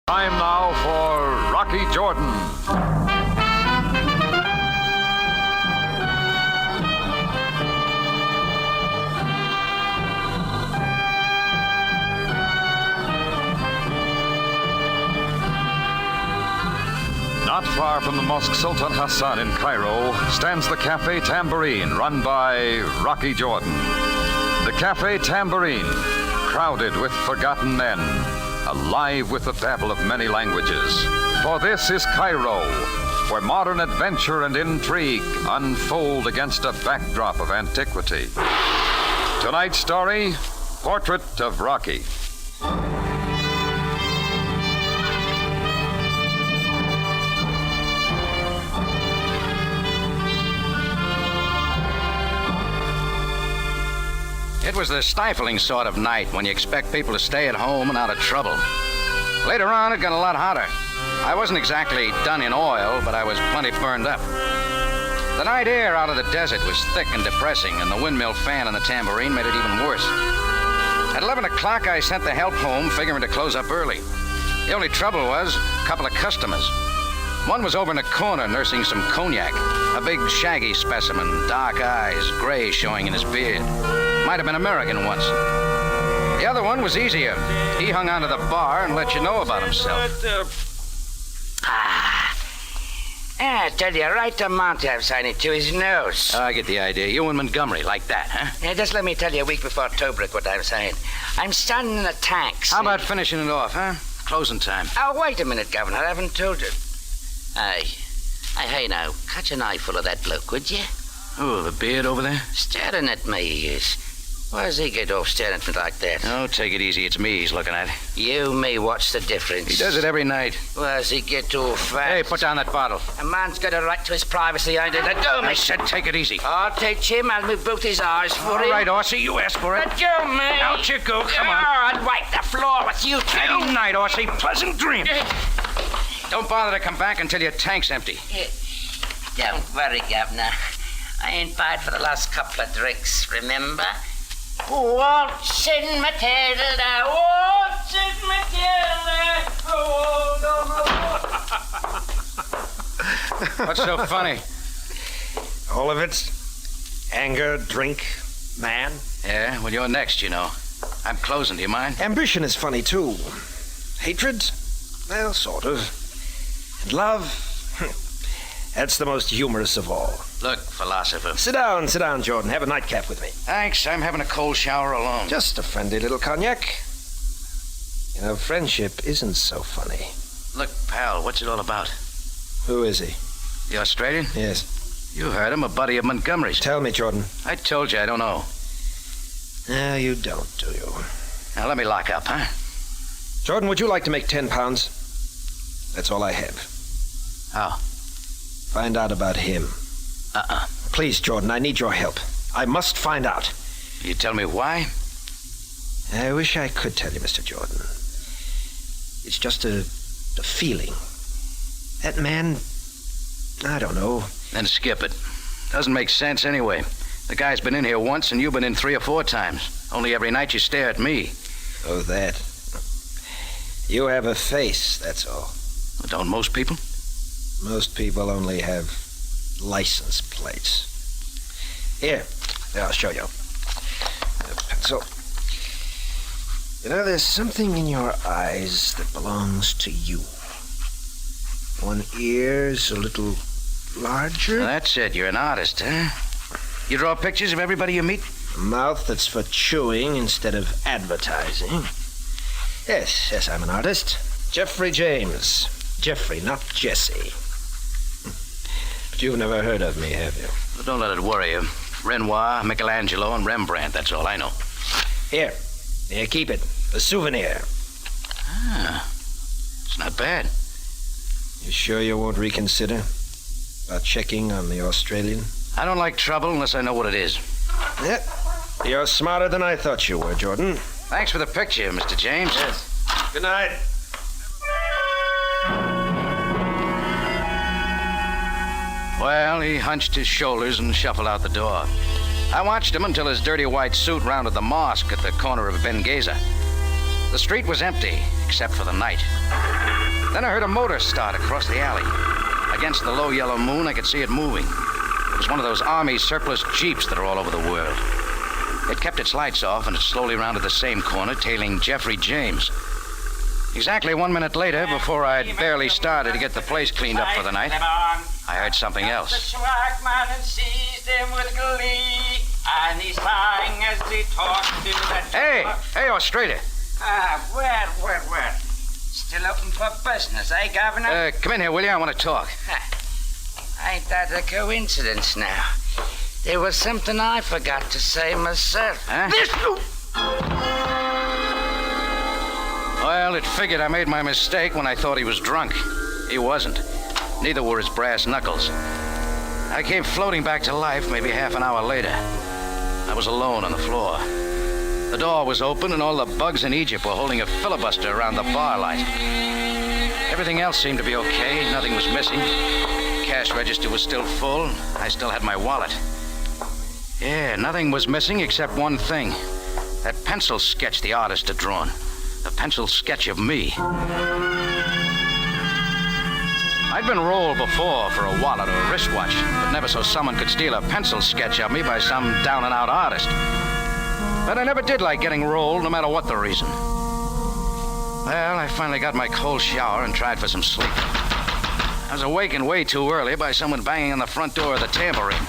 Time now for Rocky Jordan. Not far from the Mosque Sultan Hassan in Cairo stands the Cafe Tambourine, run by Rocky Jordan. The Cafe Tambourine, crowded with forgotten men, alive with the babble of many languages. For this is Cairo, where modern adventure and intrigue unfold against a backdrop of antiquity. Tonight's story, Portrait of Rocky. It was the stifling sort of night when you expect people to stay at home and out of trouble. Later on, it got a lot hotter. I wasn't exactly done in oil, but I was plenty burned up. The night air out of the desert was thick and depressing, and the windmill fan in the tambourine made it even worse. At 11 o'clock, I sent the help home, figuring to close up early. The only trouble was a couple of customers. One was over in the corner nursing some cognac, a big shaggy specimen, dark eyes, gray showing in his beard. Might have been American once. The other one was easier. He hung onto the bar and let you know about himself. I tell you, right amount I've signed it to his nose. I get the idea. You and Montgomery, like that, huh? Yeah, just let me tell you a week before Tobruk what I'm saying. I'm standing in the tanks. How about finishing it off, huh? Closing time. Oh, wait a minute, Governor. I haven't told you. Hey, now, catch an eyeful of that bloke, would you? Oh, the beard over there? Staring at me, he is. Why does he get off staring at me like that? Oh, take it easy. It's me he's looking at. You, me, what's the difference? He does it every night. Why does he get too fat? Hey, put down that bottle. A man's got a right to his privacy, ain't it? Let go, me. I said take it easy. I'll teach him. I'll move both his eyes for him. All right, Horsey, you asked for it. Let go, me. Out you go, come on. I'll wipe the floor with you two. Good night, Horsey. Pleasant dreams. Don't bother to come back until your tank's empty. Don't worry, Governor. I ain't bad for the last couple of drinks, remember? Waltzing Matilda, waltzing Matilda. What's so funny? All of it? Anger, drink, man? Yeah, well, you're next, you know. I'm closing, do you mind? Ambition is funny, too. Hatred? Well, sort of. And love? That's the most humorous of all. Look, philosopher. Sit down, Jordan. Have a nightcap with me. Thanks, I'm having a cold shower alone. Just a friendly little cognac. You know, friendship isn't so funny. Look, pal, what's it all about? Who is he? The Australian? Yes. You heard him, a buddy of Montgomery's. Tell me, Jordan. I told you I don't know. No, you don't, do you? Now, let me lock up, huh? Jordan, would you like to make 10 pounds? That's all I have. How? Find out about him. Please, Jordan, I need your help. I must find out. You tell me why? I wish I could tell you, Mr. Jordan. It's just a feeling. That man, I don't know. Then skip it. Doesn't make sense anyway. The guy's been in here once and you've been in 3 or 4 times. Only every night you stare at me. Oh, that. You have a face, that's all. Don't most people? Most people only have license plates. Here, I'll show you. A pencil. You know, there's something in your eyes that belongs to you. One ear's a little larger. That's it. You're an artist, huh? You draw pictures of everybody you meet? A mouth that's for chewing instead of advertising. Yes, I'm an artist. Jeffrey James. Jeffrey, not Jesse. But you've never heard of me, have you? Well, don't let it worry you. Renoir, Michelangelo, and Rembrandt, that's all I know. Here, keep it. A souvenir. It's not bad. You sure you won't reconsider about checking on the Australian? I don't like trouble unless I know what it is. Yeah. You're smarter than I thought you were, Jordan. Thanks for the picture, Mr. James. Yes. Good night. Well, he hunched his shoulders and shuffled out the door. I watched him until his dirty white suit rounded the mosque at the corner of Benghazi. The street was empty, except for the night. Then I heard a motor start across the alley. Against the low yellow moon, I could see it moving. It was one of those Army surplus Jeeps that are all over the world. It kept its lights off, and it slowly rounded the same corner, tailing Jeffrey James. Exactly 1 minute later, before I'd barely started to get the place cleaned up for the night, I heard something else. The swagman seized him with glee, and he sang as he talked to the... Hey, Australia. Where? Still open for business, eh, Governor? Come in here, will you? I want to talk. Ain't that a coincidence now? There was something I forgot to say myself. Huh? Well, it figured I made my mistake when I thought he was drunk. He wasn't. Neither were his brass knuckles. I came floating back to life maybe half an hour later. I was alone on the floor. The door was open and all the bugs in Egypt were holding a filibuster around the bar light. Everything else seemed to be okay. Nothing was missing. The cash register was still full. I still had my wallet. Yeah, nothing was missing except one thing. That pencil sketch the artist had drawn. A pencil sketch of me. I'd been rolled before for a wallet or a wristwatch, but never so someone could steal a pencil sketch of me by some down-and-out artist. But I never did like getting rolled, no matter what the reason. Well, I finally got my cold shower and tried for some sleep. I was awakened way too early by someone banging on the front door of the Tambourine.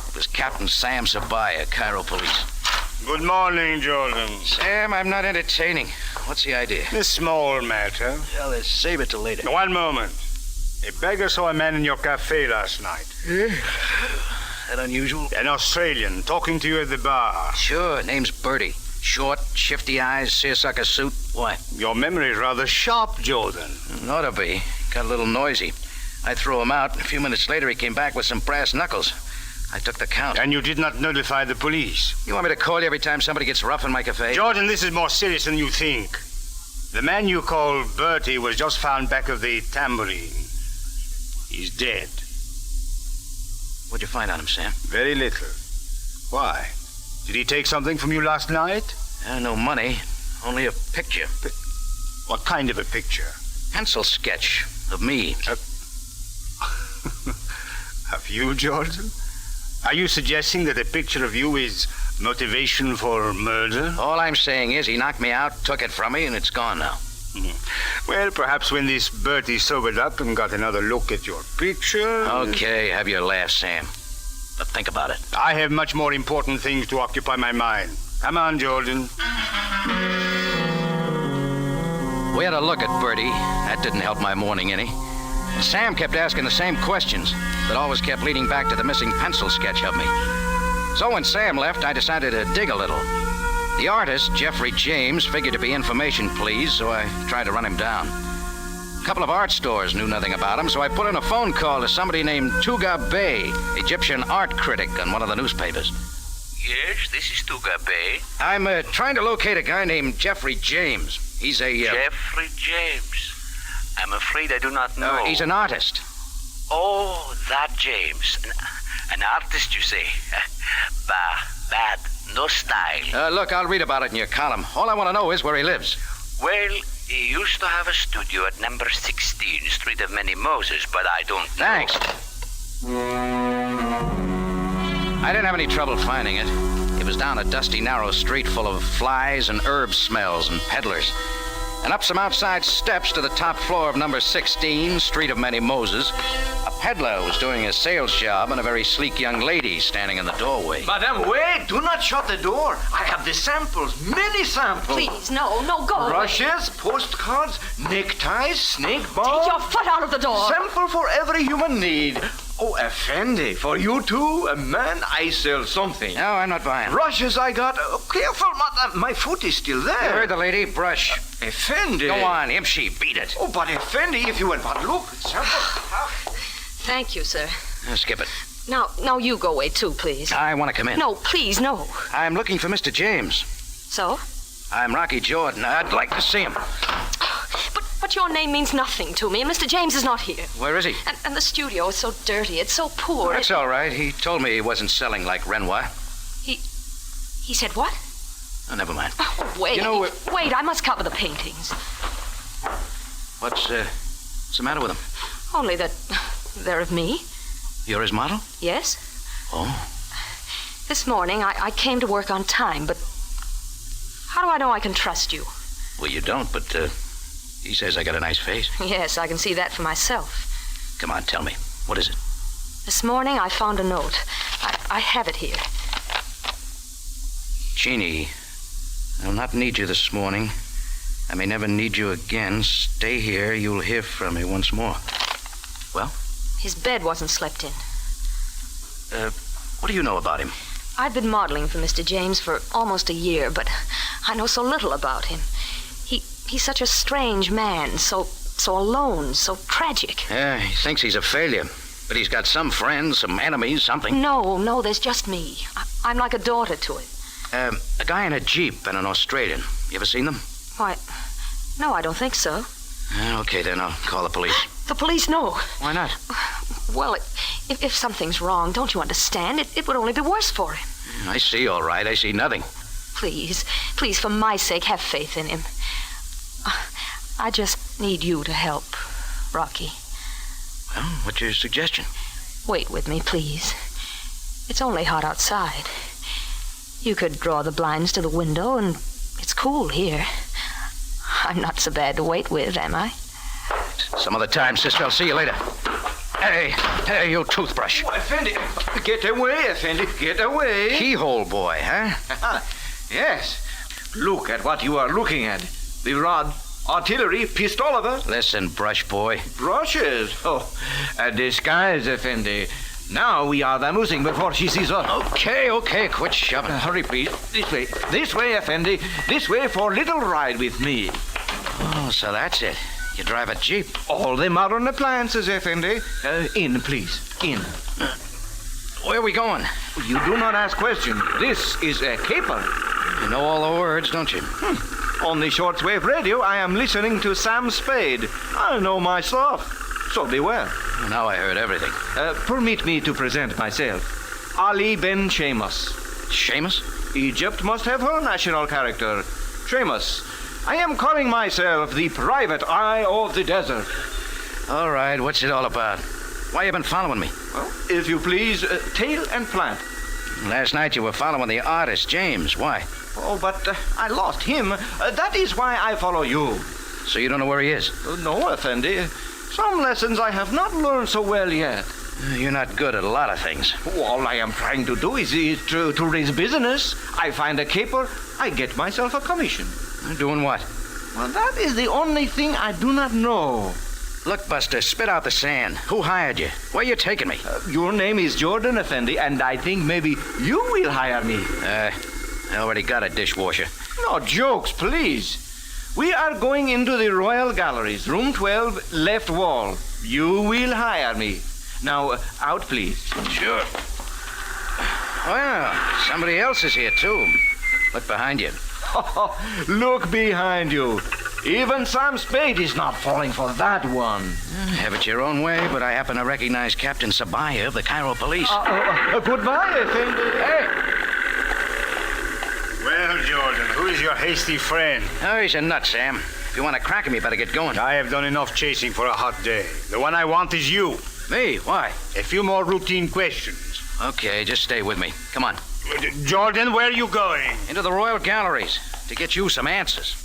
It was Captain Sam Sabaya, Cairo Police. Good morning, Jordan. Sam, I'm not entertaining. What's the idea? A small matter. Well, let's save it till later. One moment. A beggar saw a man in your cafe last night. That unusual? An Australian talking to you at the bar. Sure, name's Bertie. Short, shifty eyes, seersucker suit. What? Your memory is rather sharp, Jordan. Ought to be. Got a little noisy. I threw him out. A few minutes later, he came back with some brass knuckles. I took the count. And you did not notify the police? You want me to call you every time somebody gets rough in my cafe? Jordan, this is more serious than you think. The man you call Bertie was just found back of the Tambourine. He's dead. What'd you find on him, Sam? Very little. Why? Did he take something from you last night? No money. Only a picture. What kind of a picture? Pencil sketch of me. Of you, Jordan? Are you suggesting that a picture of you is motivation for murder? All I'm saying is he knocked me out, took it from me, and it's gone now. Well, perhaps when this Bertie sobered up and got another look at your picture... Okay, have your laugh, Sam. But think about it. I have much more important things to occupy my mind. Come on, Jordan. We had a look at Bertie. That didn't help my morning any. And Sam kept asking the same questions, but always kept leading back to the missing pencil sketch of me. So when Sam left, I decided to dig a little. The artist, Jeffrey James, figured to be information pleased, so I tried to run him down. A couple of art stores knew nothing about him, so I put in a phone call to somebody named Tuga Bey, Egyptian art critic on one of the newspapers. Yes, this is Tuga Bey. I'm trying to locate a guy named Jeffrey James. He's a... Jeffrey James. I'm afraid I do not know. He's an artist. Oh, that James. An artist, you say? Bad. No style. Look, I'll read about it in your column. All I want to know is where he lives. Well, he used to have a studio at number 16, Street of Many Moses, but I don't know. Thanks. I didn't have any trouble finding it. It was down a dusty, narrow street full of flies and herb smells and peddlers. And up some outside steps to the top floor of number 16, Street of Many Moses, a peddler was doing a sales job and a very sleek young lady standing in the doorway. Madam, wait! Do not shut the door. I have the samples, many samples. Please, no, go away. Brushes, postcards, neckties, snake balls. Take your foot out of the door. Sample for every human need. Oh, Effendi, for you too, a man, I sell something. No, I'm not buying. Brushes I got. Oh, careful, madam, my foot is still there. You heard the lady. Brush. Effendi. Go on, Imshi, beat it. Oh, but Effendi, if you will but look, sample. Thank you, sir. Skip it. Now you go away too, please. I want to come in. No, please, no. I'm looking for Mr. James. So? I'm Rocky Jordan. I'd like to see him. But your name means nothing to me, and Mr. James is not here. Where is he? And the studio is so dirty. It's so poor. That's all right. He told me he wasn't selling like Renoir. He said what? Oh, never mind. Oh, wait. You know, Wait, I must cover the paintings. What's the matter with them? Only that they're of me. You're his model? Yes. Oh. This morning, I came to work on time, but how do I know I can trust you? Well, you don't, but he says I got a nice face. Yes, I can see that for myself. Come on, tell me. What is it? This morning, I found a note. I have it here. Jeannie, I'll not need you this morning. I may never need you again. Stay here. You'll hear from me once more. Well? His bed wasn't slept in. What do you know about him? I've been modeling for Mr. James for almost a year, but I know so little about him. He's such a strange man, so alone, so tragic. Yeah, he thinks he's a failure. But he's got some friends, some enemies, something. No, there's just me. I'm like a daughter to him. A guy in a Jeep and an Australian. You ever seen them? Why, no, I don't think so. Okay, then I'll call the police. The police know. Why not? Well, if something's wrong, don't you understand? It would only be worse for him. I see, all right. I see nothing. Please, for my sake, have faith in him. I just need you to help, Rocky. Well, what's your suggestion? Wait with me, please. It's only hot outside. You could draw the blinds to the window, and it's cool here. I'm not so bad to wait with, am I? Some other time, sister. I'll see you later. Hey, you toothbrush. Oh, Effendi, get away, Effendi, get away. Keyhole boy, huh? Yes. Look at what you are looking at. The rod, artillery, pistoliver. Listen, brush boy. Brushes. Oh, a disguise, Effendi. Now we are vamoosing before she sees us. Okay, quit shoving. Hurry, please. This way, Effendi. This way for little ride with me. Oh, so that's it. You drive a Jeep. All the modern appliances, Effendi. In, please. In. Where are we going? You do not ask questions. This is a caper. You know all the words, don't you? On the shortwave radio, I am listening to Sam Spade. I know my stuff. So beware. Now I heard everything. Permit me to present myself. Ali Ben Sheamus. Seamus? Egypt must have her national character. Sheamus. I am calling myself the private eye of the desert. All right, what's it all about? Why you been following me? Well, if you please, tail and plant. Last night you were following the artist, James. Why? Oh, but I lost him. That is why I follow you. So you don't know where he is? No, Effendi. Some lessons I have not learned so well yet. You're not good at a lot of things. All I am trying to do is to raise business. I find a caper, I get myself a commission. Doing what? Well, that is the only thing I do not know. Look, Buster, spit out the sand. Who hired you? Where you taking me? Your name is Jordan, Effendi, and I think maybe you will hire me. I already got a dishwasher. No jokes, please. We are going into the Royal Galleries, room 12, left wall. You will hire me. Now, out, please. Sure. Well, somebody else is here, too. Look behind you. Look behind you. Even Sam Spade is not falling for that one. Have it your own way, but I happen to recognize Captain Sabaya of the Cairo Police. Goodbye, Effendi. Hey! Well, Jordan, who is your hasty friend? Oh, he's a nut, Sam. If you want to crack him, you better get going. I have done enough chasing for a hot day. The one I want is you. Me? Why? A few more routine questions. Okay, just stay with me. Come on. Jordan, where are you going? Into the Royal Galleries to get you some answers.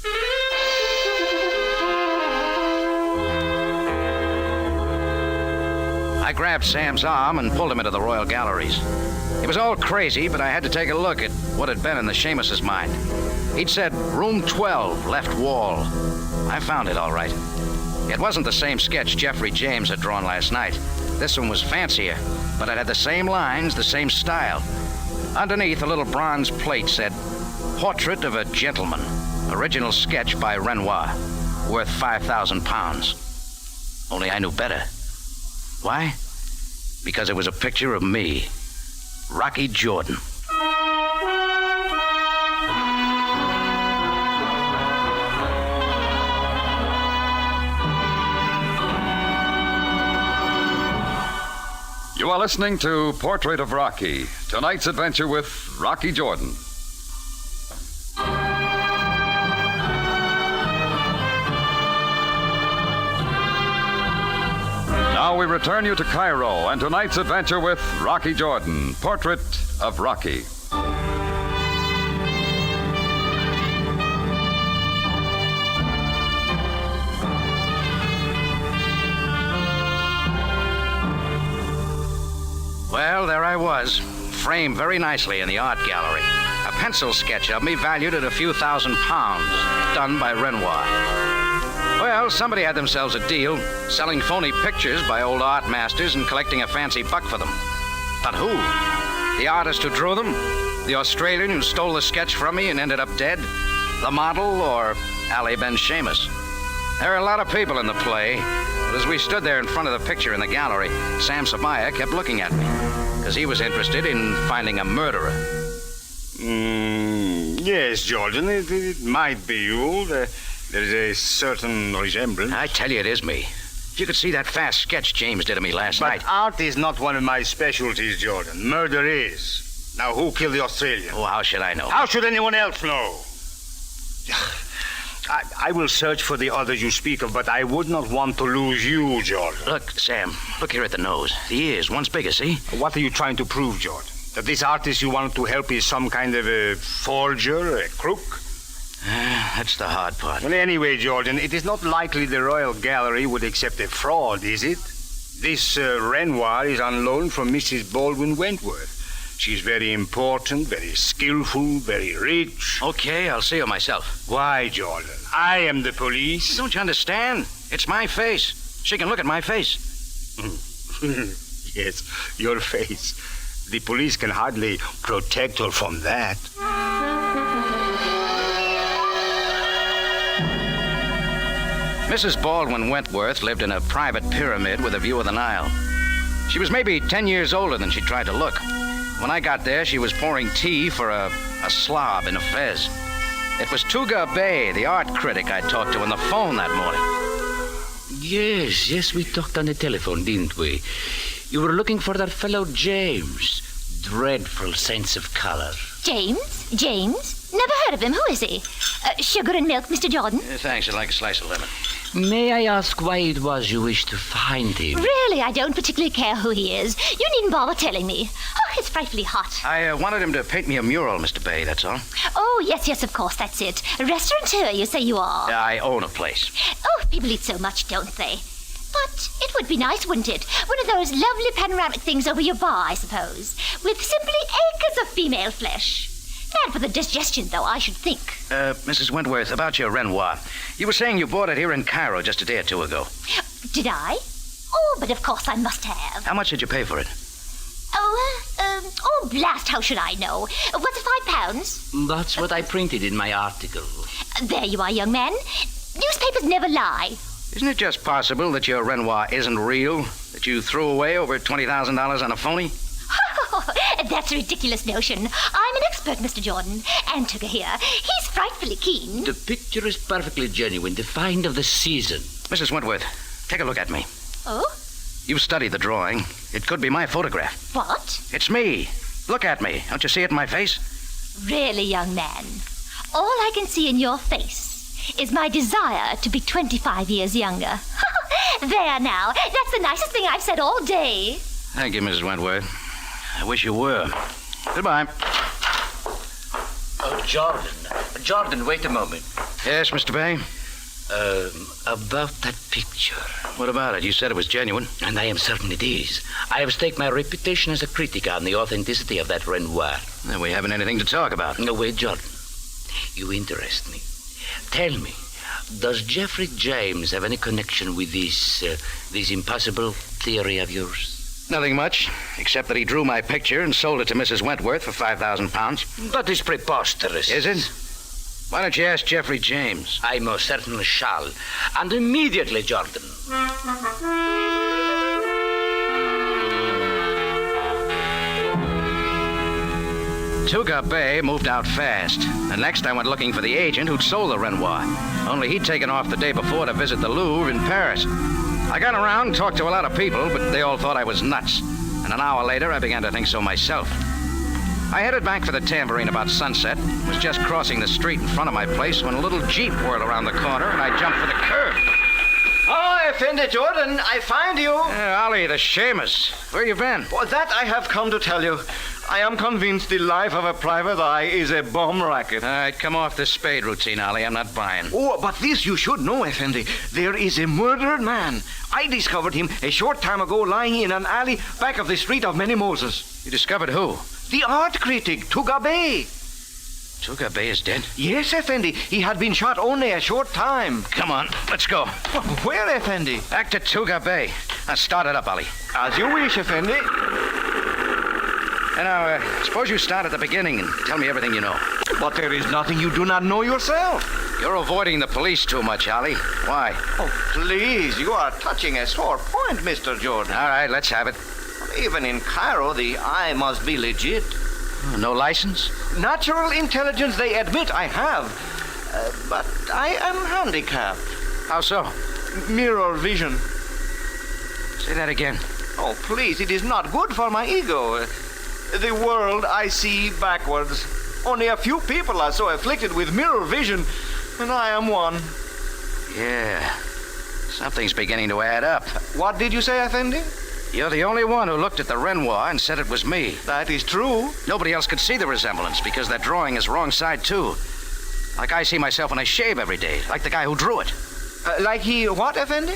I grabbed Sam's arm and pulled him into the Royal Galleries. It was all crazy, but I had to take a look at what had been in the Seamus's mind. He'd said room 12, left wall. I found it all right. It wasn't the same sketch Jeffrey James had drawn last night. This one was fancier, but it had the same lines, the same style. Underneath, a little bronze plate said, Portrait of a Gentleman, original sketch by Renoir, worth £5,000. Only I knew better. Why? Because it was a picture of me, Rocky Jordan. You are listening to Portrait of Rocky, tonight's adventure with Rocky Jordan. now we return you to Cairo and tonight's adventure with Rocky Jordan, Portrait of Rocky. Well, there I was, framed very nicely in the art gallery. A pencil sketch of me valued at a few £1,000s, done by Renoir. Well, somebody had themselves a deal, selling phony pictures by old art masters and collecting a fancy buck for them. But who? The artist who drew them? The Australian who stole the sketch from me and ended up dead? The model, or Ali Ben Seamus? There are a lot of people in the play, but as we stood there in front of the picture in the gallery, Sam Sabaya kept looking at me, because he was interested in finding a murderer. Yes, Jordan, it might be you. There's a certain resemblance. I tell you, it is me. If you could see that fast sketch James did of me last But night. art is not one of my specialties, Jordan. Murder is. Now, who killed the Australian? Oh, how should I know? How should anyone else know? I will search for the others you speak of, but I would not want to lose you, Jordan. Look, Sam, look here at the nose. The ears, one's bigger, see? What are you trying to prove, Jordan? That this artist you wanted to help is some kind of a forger, a crook? That's the hard part. Well, anyway, Jordan, it is not likely the Royal Gallery would accept a fraud, is it? This Renoir is on loan from Mrs. Baldwin Wentworth. She's very important, very skillful, very rich. Okay, I'll see her myself. Why, Jordan? I am the police. Don't you understand? It's my face. She can look at my face. Yes, your face. The police can hardly protect her from that. Mrs. Baldwin Wentworth lived in a private pyramid with a view of the Nile. She was maybe 10 years older than she tried to look. When I got there, she was pouring tea for a slob in a fez. It was Tuga Bay, the art critic I talked to on the phone that morning. Yes, we talked on the telephone, didn't we? You were looking for that fellow James. Dreadful sense of color. James? Never heard of him. Who is he? Sugar and milk, Mr. Jordan? Thanks, I'd like a slice of lemon. May I ask why it was you wished to find him? Really, I don't particularly care who he is. You needn't bother telling me. Oh, it's frightfully hot. I wanted him to paint me a mural, Mr. Bay, that's all. Oh, yes, of course, that's it. A restaurateur, you say you are. I own a place. Oh, people eat so much, don't they? But it would be nice, wouldn't it? One of those lovely panoramic things over your bar, I suppose, with simply acres of female flesh. Bad for the digestion, though, I should think. Mrs. Wentworth, about your Renoir. You were saying you bought it here in Cairo just a day or two ago. Did I? Oh, but of course I must have. How much did you pay for it? Oh, blast, how should I know? Was it £5? That's what I printed in my article. There you are, young man. Newspapers never lie. Isn't it just possible that your Renoir isn't real? That you threw away over $20,000 on a phony? That's a ridiculous notion. I'm an expert, Mr. Jordan. And Tuga here, he's frightfully keen. The picture is perfectly genuine. The find of the season. Mrs. Wentworth, take a look at me. Oh? You've studied the drawing. It could be my photograph. What? It's me. Look at me. Don't you see it in my face? Really, young man, all I can see in your face is my desire to be 25 years younger. There now. That's the nicest thing I've said all day. Thank you, Mrs. Wentworth. I wish you were. Goodbye. Oh, Jordan, wait a moment. Yes, Mr. Bay? About that picture. What about it? You said it was genuine. And I am certain it is. I have staked my reputation as a critic on the authenticity of that Renoir. Then we haven't anything to talk about. No, wait, Jordan. You interest me. Tell me, does Jeffrey James have any connection with this impossible theory of yours? Nothing much, except that he drew my picture and sold it to Mrs. Wentworth for £5,000. That is preposterous. Is it? Why don't you ask Jeffrey James? I most certainly shall. And immediately, Jordan. Tuga Bay moved out fast, and next I went looking for the agent who'd sold the Renoir. Only he'd taken off the day before to visit the Louvre in Paris. I got around and talked to a lot of people, but they all thought I was nuts. And an hour later, I began to think so myself. I headed back for the Tambourine about sunset, was just crossing the street in front of my place when a little Jeep whirled around the corner and I jumped for the curb. Oh, a Effendi Jordan, I find you. Ollie, the Seamus. Where you been? Well, that I have come to tell you. I am convinced the life of a private eye is a bomb racket. All right, come off the spade routine, Ollie. I'm not buying. Oh, but this you should know, Effendi. There is a murdered man. I discovered him a short time ago lying in an alley back of the street of Many Moses. You discovered who? The art critic, Tugabe. Tugabe is dead? Yes, Effendi. He had been shot only a short time. Come on, let's go. Where, Effendi? Back to Tugabe. Now start it up, Ollie. As you wish, Effendi. And now, suppose you start at the beginning and tell me everything you know. But there is nothing you do not know yourself. You're avoiding the police too much, Ollie. Why? Oh, please, you are touching a sore point, Mr. Jordan. All right, let's have it. Even in Cairo, the eye must be legit. No license? Natural intelligence, they admit I have. But I am handicapped. How so? Mirror vision. Say that again. Oh, please, it is not good for my ego. The world I see backwards. Only a few people are so afflicted with mirror vision, and I am one. Yeah. Something's beginning to add up. What did you say, Effendi? You're the only one who looked at the Renoir and said it was me. That is true. Nobody else could see the resemblance because that drawing is wrong side, too. Like I see myself when I shave every day, like the guy who drew it. Like he what, Effendi?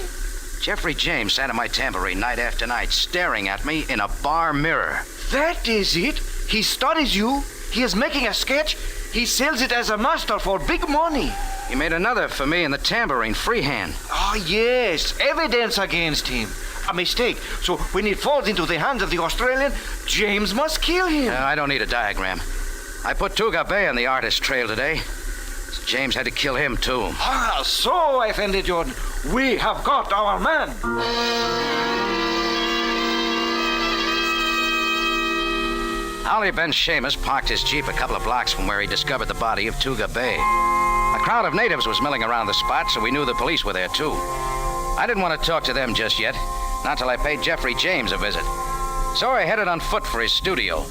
Jeffrey James sat at my tambourine night after night, staring at me in a bar mirror. That is it. He studies you. He is making a sketch. He sells it as a master for big money. He made another for me in the tambourine, freehand. Ah, yes. Evidence against him. A mistake. So when it falls into the hands of the Australian, James must kill him. I don't need a diagram. I put Tugabe on the artist trail today. James had to kill him, too. Ah, so, Effendi Jordan, we have got our man. Ollie Ben Seamus parked his jeep a couple of blocks from where he discovered the body of Tugabe. A crowd of natives was milling around the spot, so we knew the police were there, too. I didn't want to talk to them just yet, not till I paid Jeffrey James a visit. So I headed on foot for his studio.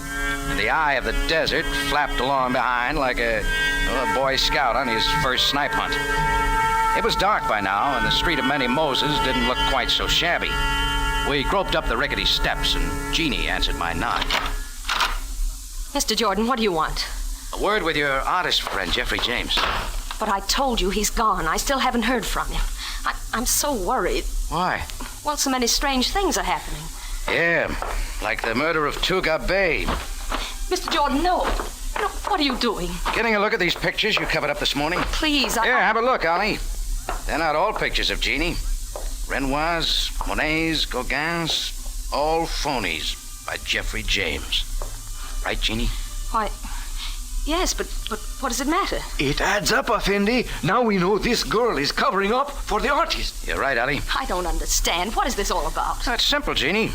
And the eye of the desert flapped along behind like a Boy Scout on his first snipe hunt. It was dark by now, and the street of Many Moses didn't look quite so shabby. We groped up the rickety steps, and Jeannie answered my knock. Mr. Jordan, what do you want? A word with your artist friend, Jeffrey James. But I told you he's gone. I still haven't heard from him. I'm so worried. Why? Well, so many strange things are happening. Yeah, like the murder of Tugabe. Mr. Jordan, no. No, what are you doing? Getting a look at these pictures you covered up this morning? Please, Here, have a look, Ollie. They're not all pictures of Jeannie. Renoirs, Monets, Gauguins, all phonies by Jeffrey James. Right, Jeannie? Why, yes, but what does it matter? It adds up, Effendi. Now we know this girl is covering up for the artist. You're right, Ollie. I don't understand. What is this all about? That's simple, Jeannie.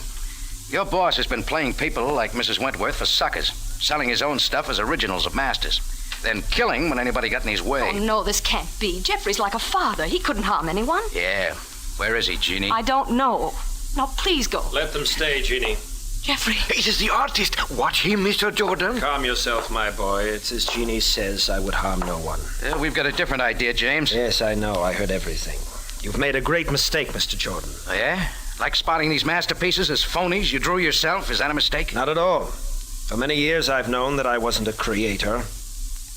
Your boss has been playing people like Mrs. Wentworth for suckers, selling his own stuff as originals of masters, then killing when anybody got in his way. Oh, no, this can't be. Jeffrey's like a father. He couldn't harm anyone. Yeah. Where is he, Jeannie? I don't know. Now, please go. Let them stay, Jeannie. Jeffrey. It is the artist. Watch him, Mr. Jordan. Calm yourself, my boy. It's as Jeannie says, I would harm no one. We've got a different idea, James. Yes, I know. I heard everything. You've made a great mistake, Mr. Jordan. Oh, yeah? Like spotting these masterpieces as phonies you drew yourself? Is that a mistake? Not at all. For many years I've known that I wasn't a creator.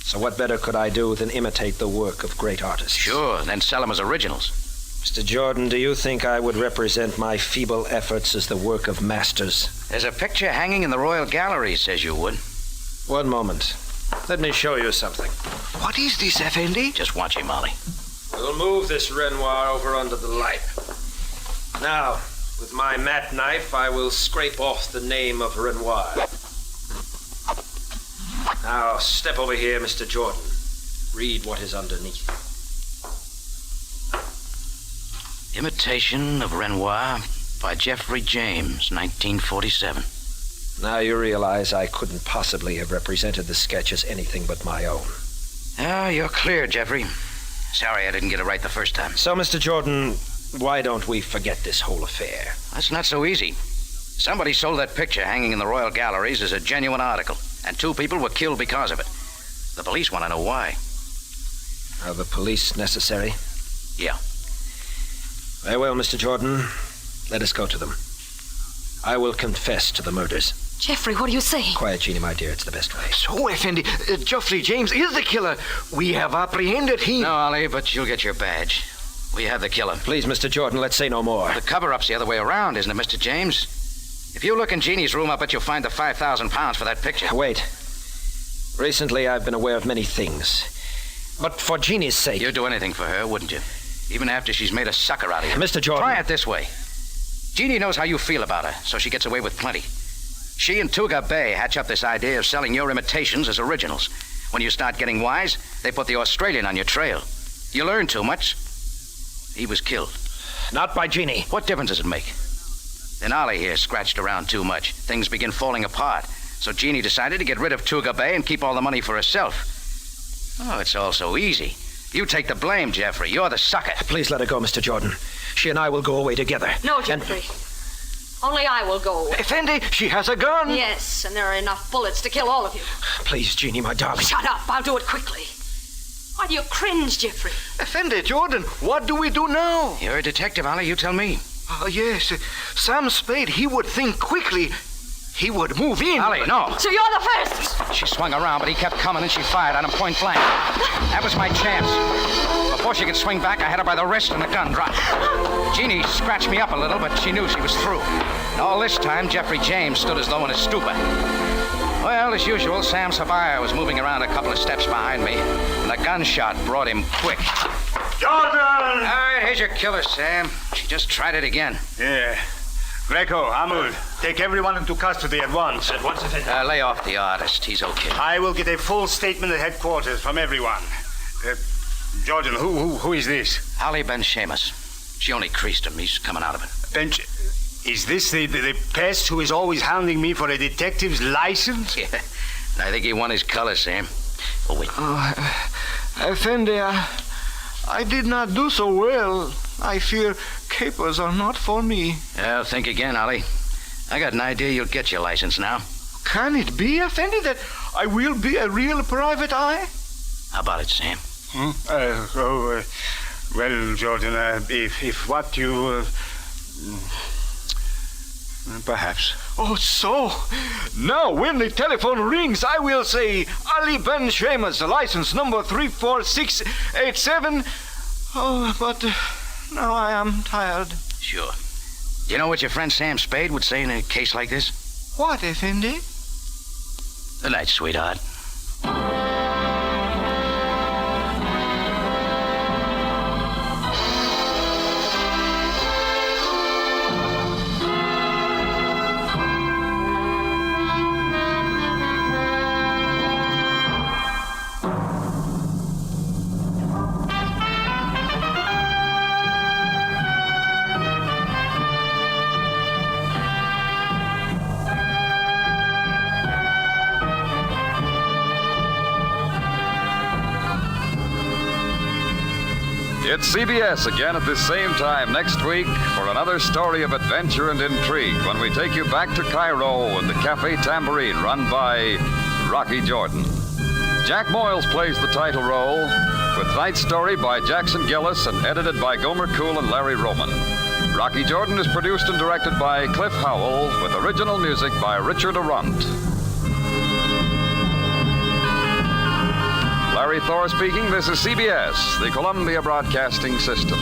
So what better could I do than imitate the work of great artists? Sure, then sell them as originals. Mr. Jordan, do you think I would represent my feeble efforts as the work of masters? There's a picture hanging in the Royal Gallery says you would. One moment. Let me show you something. What is this, Effendi? Just watch him, Molly. We'll move this Renoir over under the light. Now, with my mat knife, I will scrape off the name of Renoir. Now, step over here, Mr. Jordan. Read what is underneath. Imitation of Renoir by Jeffrey James, 1947. Now you realize I couldn't possibly have represented the sketch as anything but my own. Oh, you're clear, Jeffrey. Sorry I didn't get it right the first time. So, Mr. Jordan, why don't we forget this whole affair? That's not so easy. Somebody sold that picture hanging in the Royal Galleries as a genuine article, and 2 people were killed because of it. The police want to know why. Are the police necessary? Yeah. Very well, Mr. Jordan. Let us go to them. I will confess to the murders. Jeffrey, what are you saying? Quiet, Jeannie, my dear. It's the best way. So, Effendi, Jeffrey James is the killer. We have apprehended him. No, Ollie, but you'll get your badge. We have the killer. Please, Mr. Jordan, let's say no more. The cover-up's the other way around, isn't it, Mr. James? If you look in Jeannie's room, I bet you'll find the 5,000 pounds for that picture. Wait. Recently, I've been aware of many things. But for Jeannie's sake... You'd do anything for her, wouldn't you? Even after she's made a sucker out of you. Mr. Jordan... Try it this way. Jeannie knows how you feel about her, so she gets away with plenty. She and Tuga Bay hatch up this idea of selling your imitations as originals. When you start getting wise, they put the Australian on your trail. You learn too much. He was killed. Not by Jeannie. What difference does it make? Then Ollie here scratched around too much. Things begin falling apart. So Jeannie decided to get rid of Tuga Bay and keep all the money for herself. Oh, it's all so easy. You take the blame, Jeffrey. You're the sucker. Please let her go, Mr. Jordan. She and I will go away together. No, Jeffrey. Only I will go away. Effendi, she has a gun. Yes, and there are enough bullets to kill all of you. Please, Jeannie, my darling. Shut up. I'll do it quickly. Why do you cringe, Jeffrey? Effendi, Jordan, what do we do now? You're a detective, Ollie. You tell me. Yes. Sam Spade, he would think quickly. He would move in. Ollie, no. So you're the first! She swung around, but he kept coming, and she fired on him point blank. That was my chance. Before she could swing back, I had her by the wrist, and the gun dropped. Jeannie scratched me up a little, but she knew she was through. And all this time, Jeffrey James stood as though in a stupor. Well, as usual, Sam Sabaya was moving around a couple of steps behind me, and a gunshot brought him quick. Jordan! All right, here's your killer, Sam. She just tried it again. Yeah. Greco, Amul, take everyone into custody at once. At once, Effendi. Lay off the artist. He's okay. I will get a full statement at headquarters from everyone. Jordan, who is this? Ali Ben Seamus. She only creased him. He's coming out of it. Bench, is this the pest who is always hounding me for a detective's license? Yeah. I think he won his color, Sam. Oh, wait. Effendi, I did not do so well. I fear capers are not for me. Well, think again, Ollie. I got an idea you'll get your license now. Can it be, Effendi, that I will be a real private eye? How about it, Sam? Well, Jordan, if what you... perhaps. Oh, so. Now, when the telephone rings, I will say, Ali Ben Seamus, license number 34687. Oh, but now I am tired. Sure. Do you know what your friend Sam Spade would say in a case like this? What, Effendi? Good night, sweetheart. It's CBS again at this same time next week for another story of adventure and intrigue when we take you back to Cairo and the Cafe Tambourine run by Rocky Jordan. Jack Moyles plays the title role with tonight's story by Jackson Gillis and edited by Gomer Cool and Larry Roman. Rocky Jordan is produced and directed by Cliff Howell with original music by Richard Arundt. Larry Thor speaking. This is CBS, the Columbia Broadcasting System.